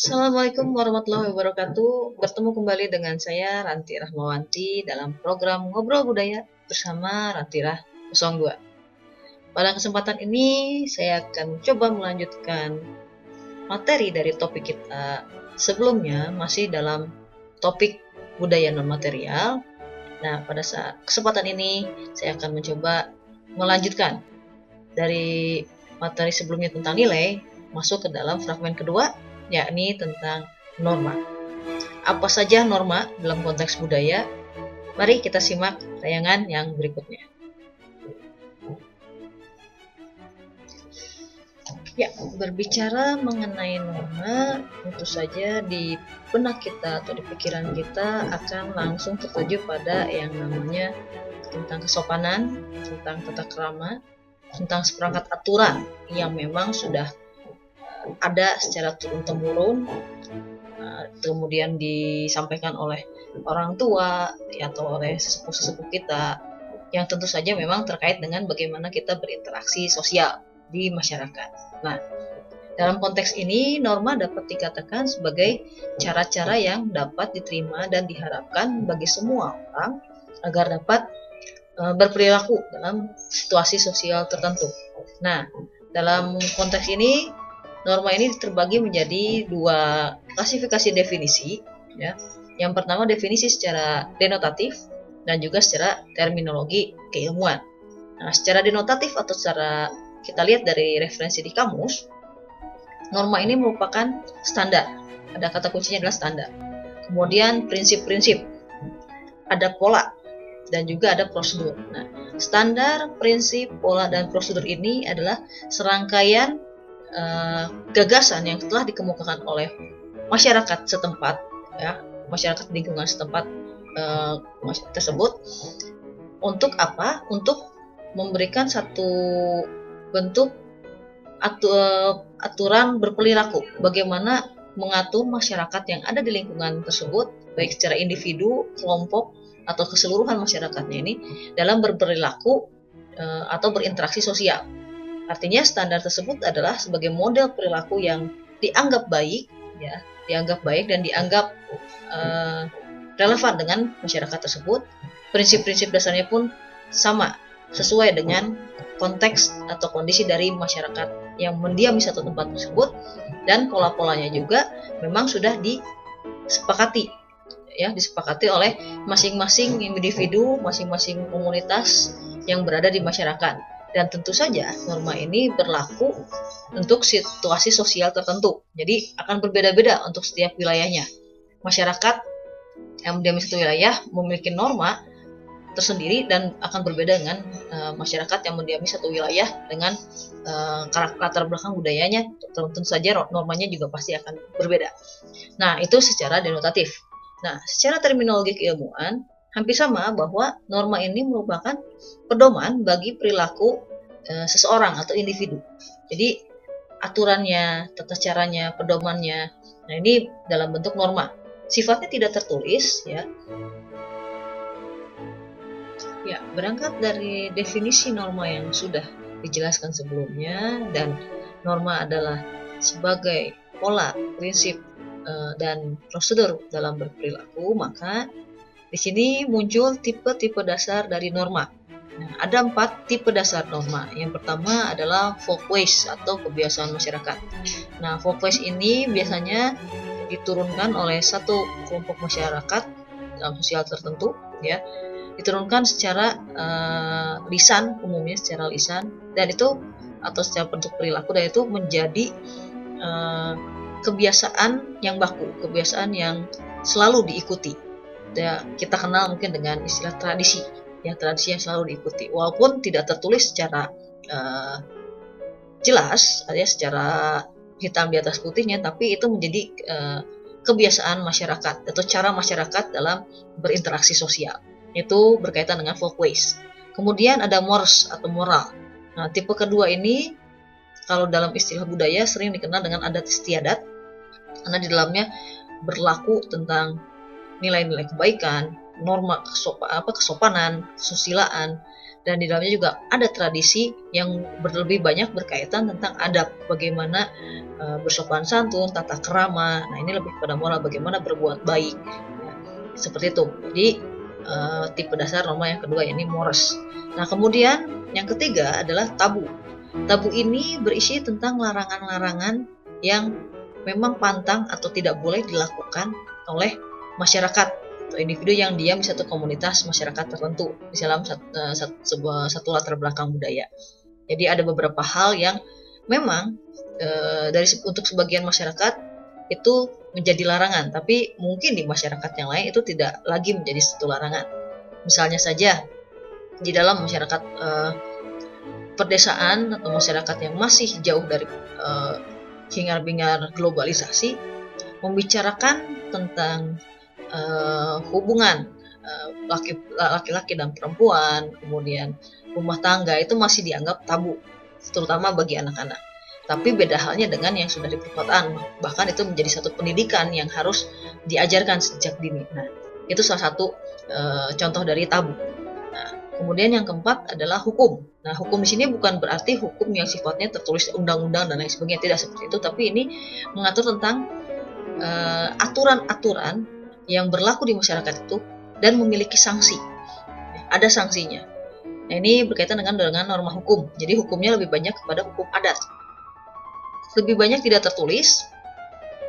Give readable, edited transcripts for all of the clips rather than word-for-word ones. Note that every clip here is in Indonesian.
Assalamualaikum warahmatullahi wabarakatuh. Bertemu kembali dengan saya Ranti Rahmawanti dalam program Ngobrol Budaya bersama Ranti Rah 02. Pada kesempatan ini saya akan coba melanjutkan materi dari topik kita sebelumnya, masih dalam topik budaya non material. Nah, pada kesempatan ini saya akan mencoba melanjutkan dari materi sebelumnya tentang nilai masuk ke dalam fragmen kedua, yakni tentang norma. Apa saja norma dalam konteks budaya? Mari kita simak tayangan yang berikutnya. Ya, berbicara mengenai norma, tentu saja di benak kita atau di pikiran kita akan langsung tertuju pada yang namanya tentang kesopanan, tentang tata krama, tentang seperangkat aturan yang memang sudah ada secara turun-temurun, kemudian disampaikan oleh orang tua atau oleh sesepuh-sesepuh kita, yang tentu saja memang terkait dengan bagaimana kita berinteraksi sosial di masyarakat. Nah, dalam konteks ini, norma dapat dikatakan sebagai cara-cara yang dapat diterima dan diharapkan bagi semua orang agar dapat berperilaku dalam situasi sosial tertentu. Nah, dalam konteks ini, norma ini terbagi menjadi dua klasifikasi definisi. Ya. Yang pertama definisi secara denotatif dan juga secara terminologi keilmuan. Nah, secara denotatif atau secara kita lihat dari referensi di kamus, norma ini merupakan standar. Ada kata kuncinya adalah standar. Kemudian prinsip-prinsip, ada pola, dan juga ada prosedur. Nah, standar, prinsip, pola, dan prosedur ini adalah serangkaian gagasan yang telah dikemukakan oleh masyarakat setempat, ya, masyarakat lingkungan setempat tersebut. Untuk apa? Untuk memberikan satu bentuk aturan berperilaku, bagaimana mengatur masyarakat yang ada di lingkungan tersebut, baik secara individu, kelompok, atau keseluruhan masyarakatnya ini dalam berperilaku atau berinteraksi sosial. Artinya standar tersebut adalah sebagai model perilaku yang dianggap baik, ya, dianggap baik dan dianggap relevan dengan masyarakat tersebut. Prinsip-prinsip dasarnya pun sama, sesuai dengan konteks atau kondisi dari masyarakat yang mendiami satu tempat tersebut, dan pola-polanya juga memang sudah disepakati, ya, disepakati oleh masing-masing individu, masing-masing komunitas yang berada di masyarakat. Dan tentu saja norma ini berlaku untuk situasi sosial tertentu. Jadi akan berbeda-beda untuk setiap wilayahnya. Masyarakat yang mendiami satu wilayah memiliki norma tersendiri dan akan berbeda dengan masyarakat yang mendiami satu wilayah dengan latar belakang budayanya. Tentu saja normanya juga pasti akan berbeda. Nah, itu secara denotatif. Nah, secara terminologi keilmuan hampir sama bahwa norma ini merupakan pedoman bagi perilaku seseorang atau individu. Jadi aturannya, tata caranya, pedomannya, nah ini dalam bentuk norma. Sifatnya tidak tertulis, ya. Ya, berangkat dari definisi norma yang sudah dijelaskan sebelumnya, dan norma adalah sebagai pola, prinsip, dan prosedur dalam berperilaku, maka di sini muncul tipe-tipe dasar dari norma. Nah, ada 4 tipe dasar norma. Yang pertama adalah folkways atau kebiasaan masyarakat. Nah, folkways ini biasanya diturunkan oleh satu kelompok masyarakat dalam sosial tertentu, ya, diturunkan secara lisan, umumnya secara lisan, dan itu atau secara bentuk perilaku, dan itu menjadi kebiasaan yang baku, kebiasaan yang selalu diikuti. Ya, kita kenal mungkin dengan istilah tradisi, ya, tradisi yang selalu diikuti, walaupun tidak tertulis secara jelas, ya, secara hitam di atas putihnya, tapi itu menjadi kebiasaan masyarakat atau cara masyarakat dalam berinteraksi sosial. Itu berkaitan dengan folkways. Kemudian ada mores atau moral. Nah, tipe kedua ini kalau dalam istilah budaya sering dikenal dengan adat istiadat, karena di dalamnya berlaku tentang nilai-nilai kebaikan, norma kesopanan, kesusilaan, dan di dalamnya juga ada tradisi yang lebih banyak berkaitan tentang adab, bagaimana bersopan santun, tata krama. Nah, ini lebih pada moral, bagaimana berbuat baik. Ya, seperti itu. Jadi tipe dasar norma yang kedua ini mores. Nah, kemudian yang ketiga adalah tabu. Tabu ini berisi tentang larangan-larangan yang memang pantang atau tidak boleh dilakukan oleh masyarakat atau individu yang diam di satu komunitas masyarakat tertentu di dalam satu latar belakang budaya. Jadi ada beberapa hal yang memang untuk sebagian masyarakat itu menjadi larangan, tapi mungkin di masyarakat yang lain itu tidak lagi menjadi satu larangan. Misalnya saja di dalam masyarakat perdesaan atau masyarakat yang masih jauh dari hingar-bingar globalisasi, membicarakan tentang hubungan laki-laki dan perempuan, kemudian rumah tangga itu masih dianggap tabu, terutama bagi anak-anak. Tapi beda halnya dengan yang sudah di perkotaan, bahkan itu menjadi satu pendidikan yang harus diajarkan sejak dini. Nah, itu salah satu contoh dari tabu. Nah, kemudian yang keempat adalah hukum. Nah, hukum di sini bukan berarti hukum yang sifatnya tertulis undang-undang dan lain sebagainya, tidak seperti itu, tapi ini mengatur tentang aturan-aturan yang berlaku di masyarakat itu dan memiliki sanksi. Ada sanksinya. Nah, ini berkaitan dengan norma hukum. Jadi hukumnya lebih banyak kepada hukum adat. Lebih banyak tidak tertulis,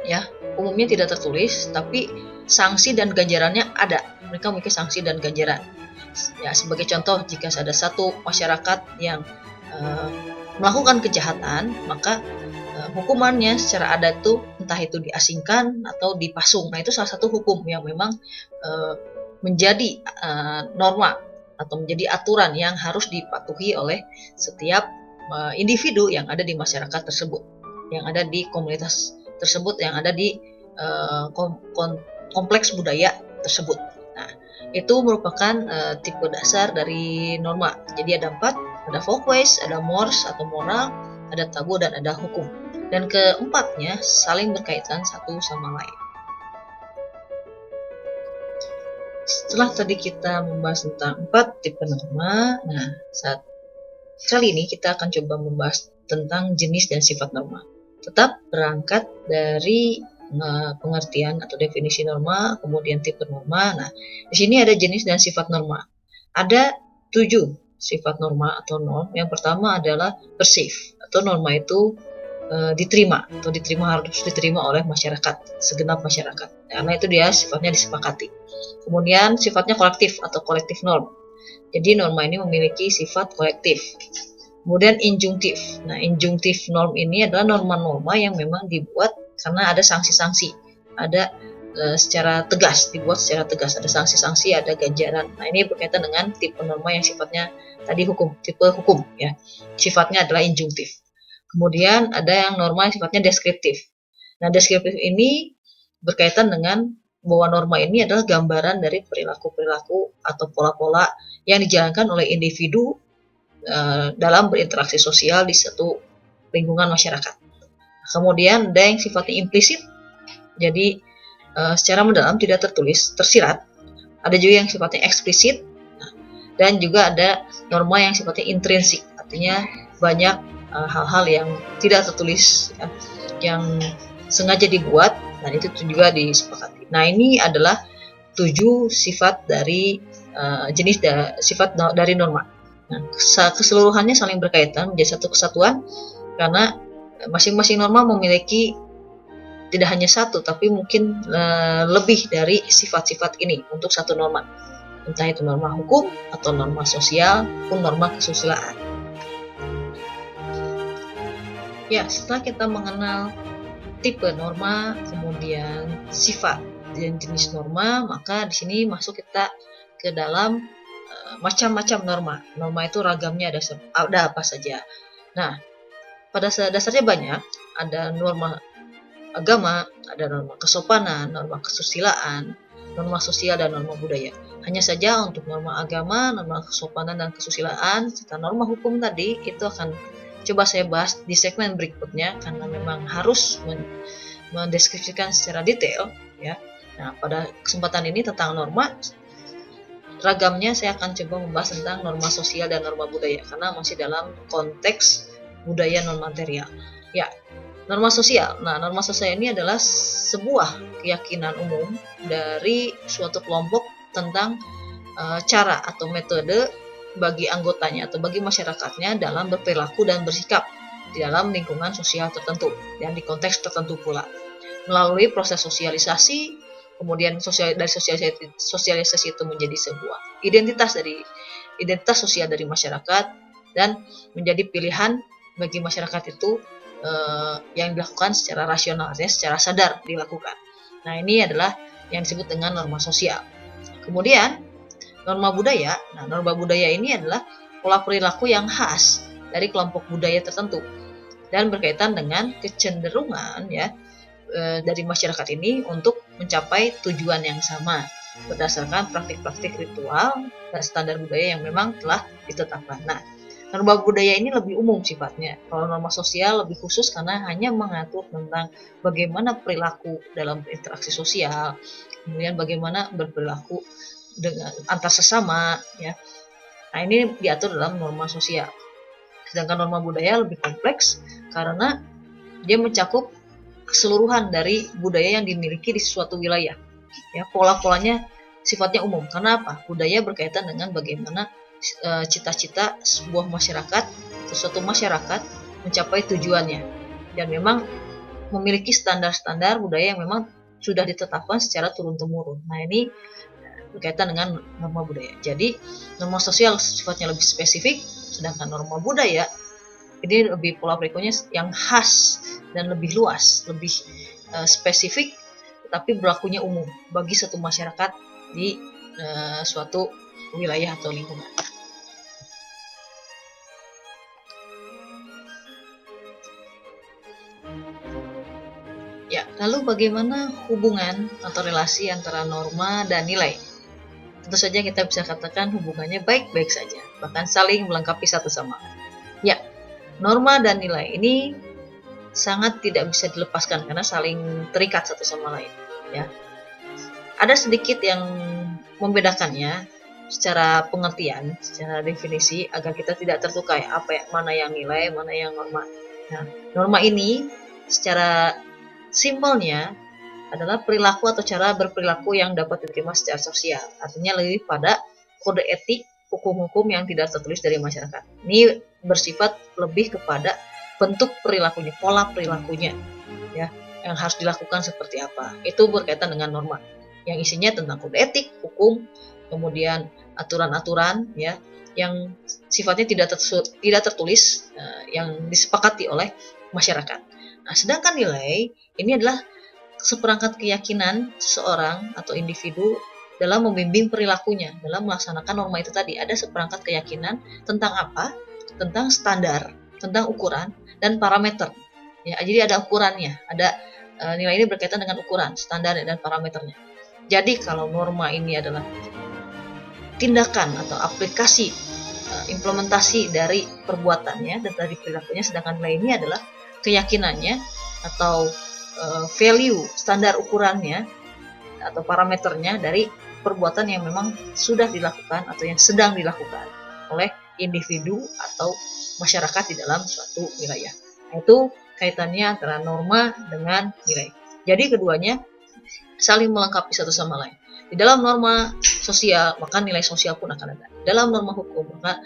ya, umumnya tidak tertulis, tapi sanksi dan ganjarannya ada. Mereka memiliki sanksi dan ganjaran. Ya, sebagai contoh, jika ada satu masyarakat yang melakukan kejahatan, maka hukumannya secara adat itu entah itu diasingkan atau dipasung. Nah, itu salah satu hukum yang memang menjadi norma atau menjadi aturan yang harus dipatuhi oleh setiap individu yang ada di masyarakat tersebut, yang ada di komunitas tersebut, yang ada di kompleks budaya tersebut. Nah, itu merupakan tipe dasar dari norma. Jadi ada 4, ada folkways, ada mores atau moral, ada tabu, dan ada hukum. Dan keempatnya saling berkaitan satu sama lain. Setelah tadi kita membahas tentang 4 tipe norma, nah kali ini kita akan coba membahas tentang jenis dan sifat norma. Tetap berangkat dari pengertian atau definisi norma, kemudian tipe norma. Nah, di sini ada jenis dan sifat norma. Ada 7 sifat norma atau norm. Yang pertama adalah perceived, atau norma itu diterima harus diterima oleh masyarakat, segenap masyarakat, karena itu dia sifatnya disepakati. Kemudian sifatnya kolektif atau kolektif norm. Jadi norma ini memiliki sifat kolektif. Kemudian injunktif. Nah, injunktif norm ini adalah norma-norma yang memang dibuat karena ada sanksi-sanksi, ada secara tegas, dibuat secara tegas, ada sanksi-sanksi, ada ganjaran. Nah, ini berkaitan dengan tipe norma yang sifatnya tadi hukum, tipe hukum, ya. Sifatnya adalah injunktif. Kemudian ada yang norma yang sifatnya deskriptif. Nah, deskriptif ini berkaitan dengan bahwa norma ini adalah gambaran dari perilaku-perilaku atau pola-pola yang dijalankan oleh individu dalam berinteraksi sosial di satu lingkungan masyarakat. Kemudian ada yang sifatnya implisit, jadi secara mendalam tidak tertulis, tersirat. Ada juga yang sifatnya eksplisit, dan juga ada norma yang sifatnya intrinsik, artinya banyak hal-hal yang tidak tertulis, ya, yang sengaja dibuat, dan itu juga disepakati. Nah, ini adalah 7 sifat dari sifat dari norma. Nah, keseluruhannya saling berkaitan menjadi satu kesatuan karena masing-masing norma memiliki tidak hanya satu, tapi mungkin lebih dari sifat-sifat ini untuk satu norma. Entah itu norma hukum atau norma sosial pun norma kesusilaan. Ya, setelah kita mengenal tipe norma, kemudian sifat dan jenis norma, maka di sini masuk kita ke dalam macam-macam norma. Norma itu ragamnya ada apa saja. Nah, pada dasarnya banyak. Ada norma agama, ada norma kesopanan, norma kesusilaan, norma sosial, dan norma budaya. Hanya saja untuk norma agama, norma kesopanan dan kesusilaan, serta norma hukum tadi itu akan coba saya bahas di segmen berikutnya karena memang harus mendeskripsikan secara detail, ya. Nah, pada kesempatan ini tentang norma, ragamnya saya akan coba membahas tentang norma sosial dan norma budaya karena masih dalam konteks budaya non material. Ya, norma sosial. Nah, norma sosial ini adalah sebuah keyakinan umum dari suatu kelompok tentang cara atau metode bagi anggotanya atau bagi masyarakatnya dalam berperilaku dan bersikap di dalam lingkungan sosial tertentu dan di konteks tertentu pula. Melalui proses sosialisasi, kemudian dari sosialisasi itu menjadi sebuah identitas sosial dari masyarakat dan menjadi pilihan bagi masyarakat itu yang dilakukan secara rasional, secara sadar dilakukan. Nah, ini adalah yang disebut dengan norma sosial. Kemudian norma budaya. Nah, norma budaya ini adalah pola perilaku yang khas dari kelompok budaya tertentu dan berkaitan dengan kecenderungan dari masyarakat ini untuk mencapai tujuan yang sama berdasarkan praktik-praktik ritual dan standar budaya yang memang telah ditetapkan. Nah, norma budaya ini lebih umum sifatnya. Kalau norma sosial lebih khusus karena hanya mengatur tentang bagaimana perilaku dalam interaksi sosial, kemudian bagaimana berperilaku dengan antar sesama, ya. Nah, ini diatur dalam norma sosial. Sedangkan norma budaya lebih kompleks karena dia mencakup keseluruhan dari budaya yang dimiliki di suatu wilayah. Ya, pola-polanya sifatnya umum. Karena apa? Budaya berkaitan dengan bagaimana cita-cita sebuah masyarakat atau suatu masyarakat mencapai tujuannya. Dan memang memiliki standar-standar budaya yang memang sudah ditetapkan secara turun-temurun. Nah, ini berkaitan dengan norma budaya. Jadi, norma sosial sifatnya lebih spesifik, sedangkan norma budaya ini lebih pola perilakunya yang khas dan lebih luas, lebih spesifik, tetapi berlakunya umum bagi satu masyarakat di suatu wilayah atau lingkungan. Ya, lalu bagaimana hubungan atau relasi antara norma dan nilai? Tentu saja kita bisa katakan hubungannya baik-baik saja, bahkan saling melengkapi satu sama lain. Ya, norma dan nilai ini sangat tidak bisa dilepaskan karena saling terikat satu sama lain. Ya, ada sedikit yang membedakannya secara pengertian, secara definisi agar kita tidak tertukai mana yang nilai, mana yang norma. Nah, norma ini secara simpelnya adalah perilaku atau cara berperilaku yang dapat diterima secara sosial. Artinya lebih pada kode etik, hukum-hukum yang tidak tertulis dari masyarakat. Ini bersifat lebih kepada bentuk perilakunya, pola perilakunya, ya, yang harus dilakukan seperti apa. Itu berkaitan dengan norma, yang isinya tentang kode etik, hukum, kemudian aturan-aturan, ya, yang sifatnya tidak tertulis, yang disepakati oleh masyarakat. Nah, sedangkan nilai ini adalah seperangkat keyakinan seseorang atau individu dalam membimbing perilakunya, dalam melaksanakan norma itu tadi. Ada seperangkat keyakinan tentang apa? Tentang standar, tentang ukuran, dan parameter. Ya, jadi ada ukurannya, ada nilai ini berkaitan dengan ukuran, standar, dan parameternya. Jadi kalau norma ini adalah tindakan atau aplikasi, implementasi dari perbuatannya dan dari perilakunya, sedangkan nilai ini adalah keyakinannya atau value, standar ukurannya atau parameternya dari perbuatan yang memang sudah dilakukan atau yang sedang dilakukan oleh individu atau masyarakat di dalam suatu wilayah. Nah, itu kaitannya antara norma dengan nilai. Jadi keduanya saling melengkapi satu sama lain. Di dalam norma sosial, maka nilai sosial pun akan ada. Dalam norma hukum, maka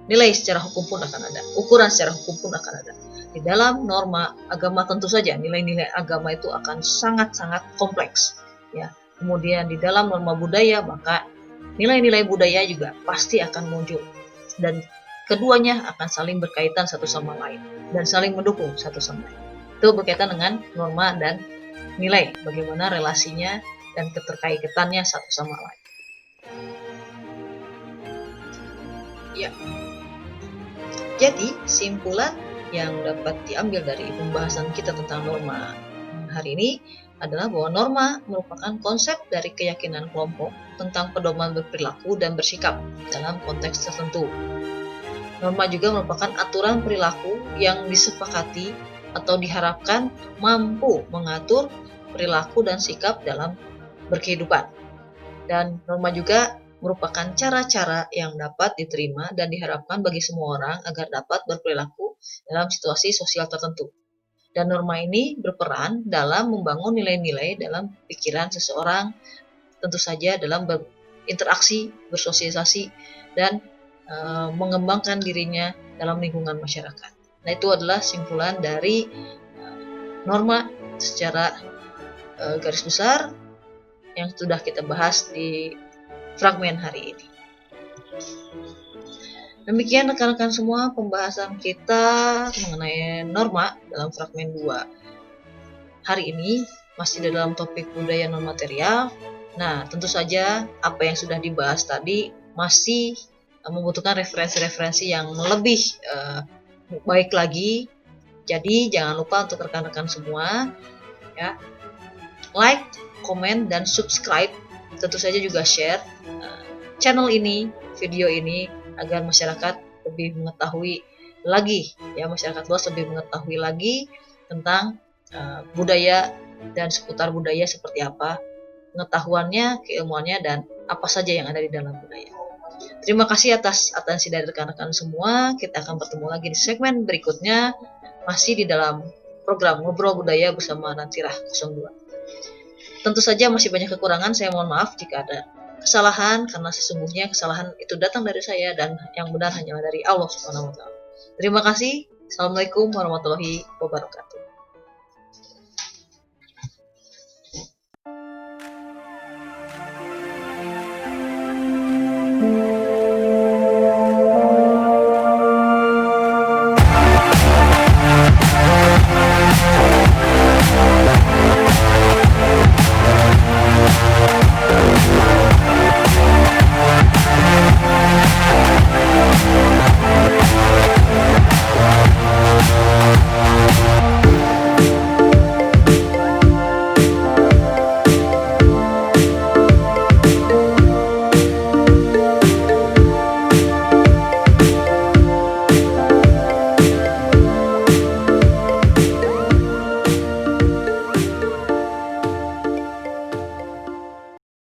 nilai secara hukum pun akan ada. Ukuran secara hukum pun akan ada. Di dalam norma agama tentu saja nilai-nilai agama itu akan sangat-sangat kompleks, ya. Kemudian di dalam norma budaya maka nilai-nilai budaya juga pasti akan muncul dan keduanya akan saling berkaitan satu sama lain dan saling mendukung satu sama lain. Itu berkaitan dengan norma dan nilai, bagaimana relasinya dan keterkaitannya satu sama lain. Ya. Jadi simpulan yang dapat diambil dari pembahasan kita tentang norma hari ini adalah bahwa norma merupakan konsep dari keyakinan kelompok tentang pedoman berperilaku dan bersikap dalam konteks tertentu. Norma juga merupakan aturan perilaku yang disepakati atau diharapkan mampu mengatur perilaku dan sikap dalam berkehidupan. Dan norma juga merupakan cara-cara yang dapat diterima dan diharapkan bagi semua orang agar dapat berperilaku dalam situasi sosial tertentu. Dan norma ini berperan dalam membangun nilai-nilai dalam pikiran seseorang, tentu saja dalam berinteraksi, bersosialisasi, dan mengembangkan dirinya dalam lingkungan masyarakat. Nah, itu adalah simpulan dari norma secara garis besar yang sudah kita bahas di fragmen hari ini. Demikian rekan-rekan semua pembahasan kita mengenai norma dalam fragmen 2. Hari ini masih di dalam topik budaya non material. Nah, tentu saja apa yang sudah dibahas tadi masih membutuhkan referensi-referensi yang lebih baik lagi. Jadi jangan lupa untuk rekan-rekan semua ya, like, komen, dan subscribe. Tentu saja juga share channel ini, video ini, agar masyarakat lebih mengetahui lagi, ya, masyarakat luas lebih mengetahui lagi tentang budaya dan seputar budaya seperti apa, pengetahuannya, keilmuannya, dan apa saja yang ada di dalam budaya. Terima kasih atas atensi dari rekan-rekan semua. Kita akan bertemu lagi di segmen berikutnya, masih di dalam program Ngobrol Budaya bersama Nantirah 02. Tentu saja masih banyak kekurangan, saya mohon maaf jika ada kesalahan, karena sesungguhnya kesalahan itu datang dari saya dan yang benar hanyalah dari Allah Subhanahu wa taala. Terima kasih. Assalamualaikum warahmatullahi wabarakatuh.